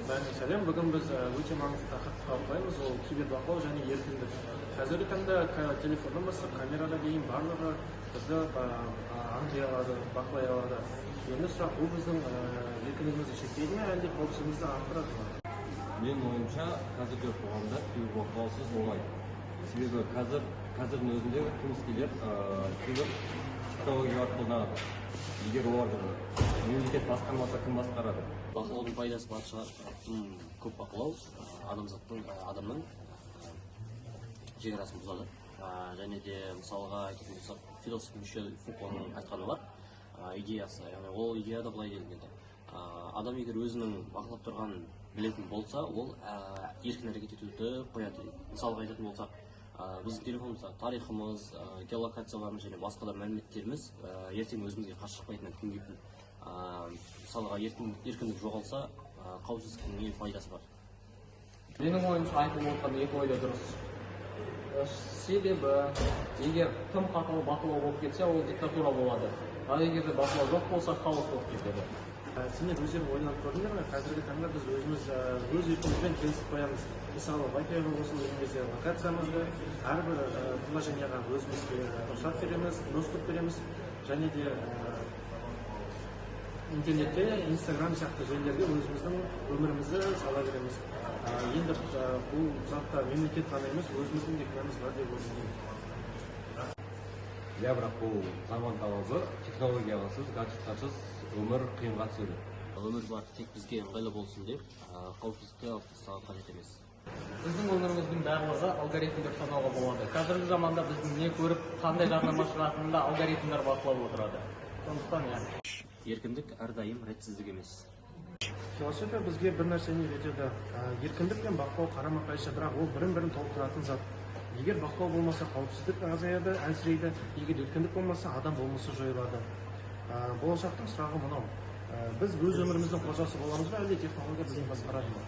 Сәлем, бүгін біз өте маңызды тақырыпты талқылаймыз, ол кибербақылау және еркіндік. Қазіргі таңда телефоннан бастап камерада дейін барлығы бізді аңдай алады, бақылай алады. Енді сұрақ, бұл біздің еркіндігімізді шектейді ме, әлде қауіпсіздігімізді арттырады ма? Менің ойымша, қазіргі қоғамда кибербақылаусыз болмайды. Себебі қазірдің өзінде қылмыскерлер кибер технологияларды қолданады. Егер оларды мемлекет басқармаса, кім басқарады? Бақылаудың пайдасы бар шығар. Тым көп бақылау адамның шекарасын бұзады. Және де мысалға айтатын болсақ, философ Мишель Фуконың айтқаны бар, идеясы. Яғни ол идеяда былай делінген. Адам егер өзінің бақылап тұрғанын білетін болса, ол еркін әрекет етуді қояды. Мысалға айтатын болсақ, біздің телефонымызда тарихымыз, геолокацияларымыз және басқа да мәліметтеріміз ертең өзімізге қарсы шықпайтынын кім кепіл. Мысалға еркіндік жоғалса, қауіпсіздіктің не пайдасы бар? Менің ойымша айтылып отырған екі ой да дұрыс. Себебі, егер тым қатал бақылау болып кетсе, ол диктатура болады. Ал егер де бақылау жоқ болса, хаос болып кетеді. Сендер өздерің ойланып көрдіңдер ме? Қазіргі таңда біз өзіміз өз еркімізбен келісіп қоямыз. Мысалы, Wi-Fi-ға қосылып немесе локациямызды әрбір приложенияға өзімізге рұқсат береміз, доступ береміз, және де интернетте, Instagram сияқты желілерге өзіміздің өмірімізді сала береміз. Енді бұл затта мемлекет қана емес, өзіміздің де кінәміз бар деп ойлаймын. Бірақ бұл заман талабы, технологияларсыз, гаджеттарсыз өмір қиынға түседі. Өмір бар, тек бізге ыңғайлы болсын деп, қауіпсіздікті алып тастау қажет емес. Біздің өміріміздің барлығы алгоритмдер санауға болады. Қазіргі заманда біздің не көріп, қандай жарнама шығатынын да алгоритмдер бақылап отырады. Сондықтан Еркіндік әрдайым ретсіздік емес. Философия бізге бір нәрсені үйретеді. Еркіндік пен бақылау қарама-қайшы, бірақ ол бірін-бірін толықтыратын зат. Егер бақылау болмаса, қауіпсіздік азаяды, әлсірейді. Егер еркіндік болмаса, адам болмысы жойылады. Болашақтың сұрағы мынау. Біз өз өміріміздің қожасы боламыз ба, әлде технология бізді басқарады ма?